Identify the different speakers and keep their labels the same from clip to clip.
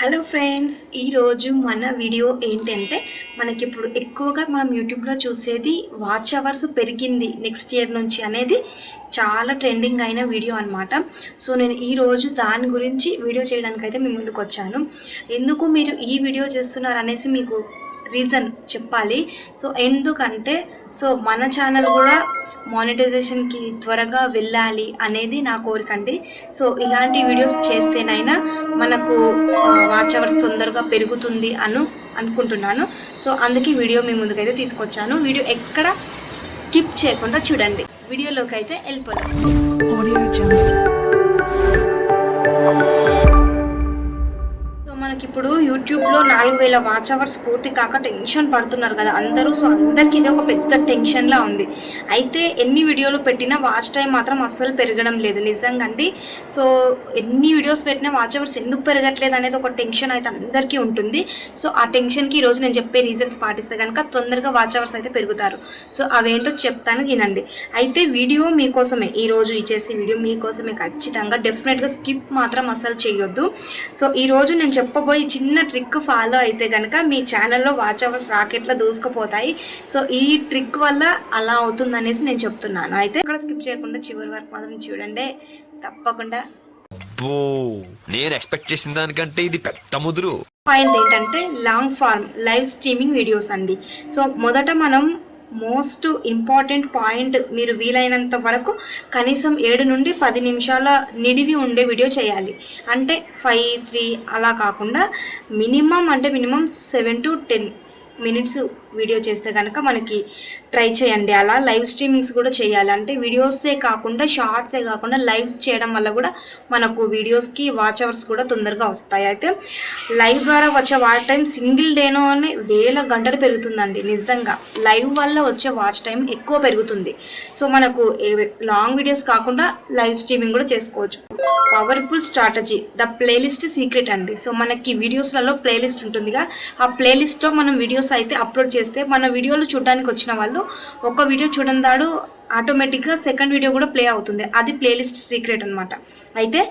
Speaker 1: Hello friends, ఈరోజు మన video ఏంటంటే మనకి ఇప్పుడు ఎక్కువగా మనం యూట్యూబ్లో చూసేది వాచ్ అవర్స్ పెరిగింది నెక్స్ట్ ఇయర్ నుంచి అనేది చాలా ట్రెండింగ్ అయిన వీడియో అనమాట. సో నేను ఈరోజు దాని గురించి వీడియో చేయడానికి అయితే మీ ముందుకు వచ్చాను. ఎందుకు మీరు ఈ వీడియో చేస్తున్నారు అనేసి మీకు రీజన్ చెప్పాలి. సో ఎందుకంటే మన ఛానల్ కూడా మానిటైజేషన్కి త్వరగా వెళ్ళాలి అనేది నా కోరిక అండి. సో ఇలాంటి వీడియోస్ చేస్తేనైనా మనకు వాచ్ అవర్స్ తొందరగా పెరుగుతుంది అనుకుంటున్నాను. సో అందుకే వీడియో మీ ముందుకైతే తీసుకొచ్చాను. వీడియో ఎక్కడ స్కిప్ చేయకుండా చూడండి. వీడియోలోకి అయితే వెళ్ళిపోతాం. మనకి ఇప్పుడు యూట్యూబ్లో 4000 వాచ్ అవర్స్ పూర్తి కాక టెన్షన్ పడుతున్నారు కదా అందరూ. సో అందరికి ఇది ఒక పెద్ద టెన్షన్లా ఉంది. అయితే ఎన్ని వీడియోలు పెట్టినా వాచ్ టైం మాత్రం అస్సలు పెరగడం లేదు నిజంగా అండి. సో ఎన్ని వీడియోస్ పెట్టినా వాచ్ అవర్స్ ఎందుకు పెరగట్లేదు అనేది ఒక టెన్షన్ అయితే అందరికీ ఉంటుంది. సో ఆ టెన్షన్కి ఈరోజు నేను చెప్పే రీజన్స్ పాటిస్తే కనుక తొందరగా వాచ్ అవర్స్ అయితే పెరుగుతారు. సో అవేంటో చెప్తాను వినండి. అయితే వీడియో మీకోసమే, ఈరోజు ఇచ్చేసి వీడియో మీకోసమే ఖచ్చితంగా డెఫినెట్గా స్కిప్ మాత్రం అస్సలు చేయొద్దు. సో ఈరోజు నేను చెప్పబోయి చిన్న ట్రిక్ ఫాలో అయితే కనుక మీ ఛానల్లో వాచ్ అవర్స్ రాకెట్లో దూసుకుపోతాయి. సో ఈ ట్రిక్ వల్ల అలా అవుతుందనేసి నేను చెప్తున్నాను. అయితే ఇక్కడ స్కిప్ చేయకుండా చివరి వరకు మాత్రం చూడండి తప్పకుండా.
Speaker 2: నేను ఎక్స్పెక్ట్ చేసిన దానికంటే ఇది పెద్ద ముదురు.
Speaker 1: పాయింట్ ఏంటంటే long form live streaming videos అండి. సో మొదట మనం మోస్ట్ ఇంపార్టెంట్ పాయింట్, మీరు వీలైనంత వరకు కనీసం 7 నుండి 10 నిమిషాల నిడివి ఉండే వీడియో చేయాలి. అంటే 5-3 అలా కాకుండా మినిమం 7 to 10 మినిట్స్ వీడియో చేస్తే కనుక మనకి ట్రై చేయండి. అలా లైవ్ స్ట్రీమింగ్స్ కూడా చేయాలి. అంటే వీడియోసే కాకుండా షార్ట్సే కాకుండా లైవ్స్ చేయడం వల్ల కూడా మనకు వీడియోస్కి వాచ్ అవర్స్ కూడా తొందరగా వస్తాయి. అయితే లైవ్ ద్వారా వచ్చే వాచ్ టైం సింగిల్ డేలోనే 1000 గంటలు పెరుగుతుందండి. నిజంగా లైవ్ వల్ల వచ్చే వాచ్ టైం ఎక్కువ పెరుగుతుంది. సో మనకు లాంగ్ వీడియోస్ కాకుండా లైవ్ స్ట్రీమింగ్ కూడా చేసుకోవచ్చు. Powerful strategy, the playlist secret అండి. సో మనకి వీడియోస్లలో ప్లేలిస్ట్ ఉంటుందిగా, ఆ ప్లేలిస్ట్లో మనం వీడియోస్ అయితే అప్లోడ్ చేస్తే మన వీడియోలు చూడడానికి వచ్చిన వాళ్ళు ఒక వీడియో చూడందాడు ఆటోమేటిక్గా సెకండ్ వీడియో కూడా ప్లే అవుతుంది. అది ప్లేలిస్ట్ సీక్రెట్ అనమాట. అయితే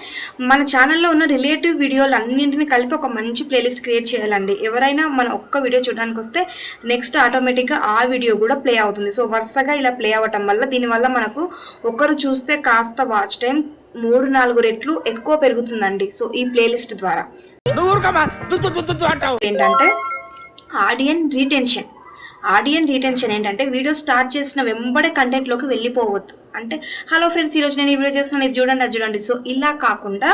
Speaker 1: మన ఛానల్లో ఉన్న రిలేటివ్ వీడియోలు అన్నింటినీ కలిపి ఒక మంచి ప్లేలిస్ట్ క్రియేట్ చేయాలండి. ఎవరైనా మన ఒక్క వీడియో చూడడానికి వస్తే నెక్స్ట్ ఆటోమేటిక్గా ఆ వీడియో కూడా ప్లే అవుతుంది. సో వరుసగా ఇలా ప్లే అవ్వటం వల్ల దీనివల్ల మనకు ఒకరు చూస్తే కాస్త వాచ్ టైం 3-4 రెట్లు ఎక్కువ పెరుగుతుందండి. సో ఈ ప్లేలిస్ట్ ద్వారా ఏంటంటే ఆడియన్ రీటెన్షన్ ఏంటంటే వీడియో స్టార్ట్ చేసిన వెంబడే కంటెంట్లోకి వెళ్ళిపోవద్దు. అంటే హలో ఫ్రెండ్స్, ఈరోజు నేను ఈ వీడియో చేస్తున్నాను, ఇది చూడండి అది చూడండి. సో ఇలా కాకుండా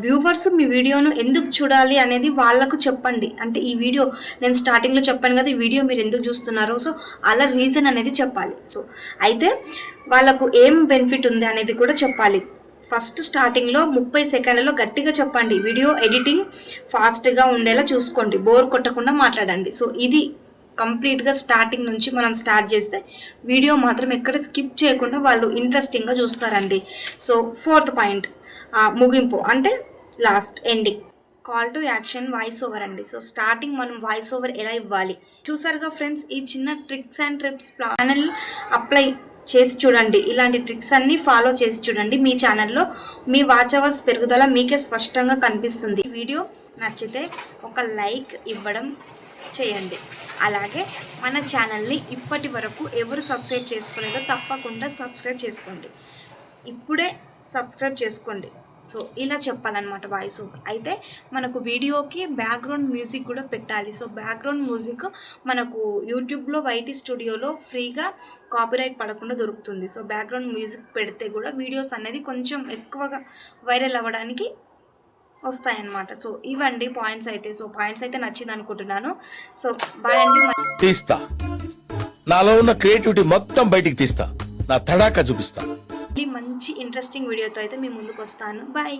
Speaker 1: వ్యూవర్స్ మీ వీడియోను ఎందుకు చూడాలి అనేది వాళ్ళకు చెప్పండి. అంటే ఈ వీడియో నేను స్టార్టింగ్లో చెప్పాను కదా, ఈ వీడియో మీరు ఎందుకు చూస్తున్నారో సో అలా రీజన్ అనేది చెప్పాలి. సో అయితే వాళ్ళకు ఏం బెనిఫిట్ ఉంది అనేది కూడా చెప్పాలి. ఫస్ట్ స్టార్టింగ్లో 30 సెకండ్లలో గట్టిగా చెప్పండి. వీడియో ఎడిటింగ్ ఫాస్ట్గా ఉండేలా చూసుకోండి, బోర్ కొట్టకుండా మాట్లాడండి. సో ఇది కంప్లీట్గా స్టార్టింగ్ నుంచి మనం స్టార్ట్ చేస్తే వీడియో మాత్రం ఎక్కడ స్కిప్ చేయకుండా వాళ్ళు ఇంట్రెస్టింగ్గా చూస్తారండి. సో 4th పాయింట్ ముగింపు, అంటే last ending. Call to action voice over అండి. సో స్టార్టింగ్ మనం వాయిస్ ఓవర్ ఎలా ఇవ్వాలి చూసారుగా ఫ్రెండ్స్. ఈ చిన్న tricks and tips channel apply చేసి చూడండి. ఇలాంటి ట్రిక్స్ అన్ని ఫాలో చేసి చూడండి. మీ ఛానల్లో మీ వాచ్ అవర్స్ పెరుగుదల మీకే స్పష్టంగా కనిపిస్తుంది. ఈ వీడియో నచ్చితే ఒక లైక్ ఇవ్వడం చేయండి. అలాగే మన ఛానల్ని ఇప్పటి వరకు ఎవరు సబ్స్క్రైబ్ చేసుకోలేదో తప్పకుండా సబ్స్క్రైబ్ చేసుకోండి. ఇప్పుడే సబ్స్క్రైబ్ చేసుకోండి. సో ఇలా చెప్పాలన్నమాట వాయిస్ ఓవర్. అయితే మనకు వీడియోకి బ్యాక్గ్రౌండ్ మ్యూజిక్ కూడా పెట్టాలి. సో బ్యాక్గ్రౌండ్ మ్యూజిక్ మనకు యూట్యూబ్లో వైటీ స్టూడియోలో ఫ్రీగా కాపీరైట్ పడకుండా దొరుకుతుంది. సో బ్యాక్గ్రౌండ్ మ్యూజిక్ పెడితే కూడా వీడియోస్ అనేది కొంచెం ఎక్కువగా వైరల్ అవ్వడానికి వస్తాయన్నమాట. సో ఇవండి పాయింట్స్ అయితే. సో పాయింట్స్ అయితే నచ్చింది అనుకుంటున్నాను. సో బాయ్ అండి.
Speaker 3: తీస్తా, నాలో ఉన్న క్రియేటివిటీ మొత్తం బయటికి తీస్తా, నా తడాకా చూపిస్తా.
Speaker 1: మంచి ఇంట్రెస్టింగ్ వీడియోతో అయితే మీ ముందుకు వస్తాను. బాయ్.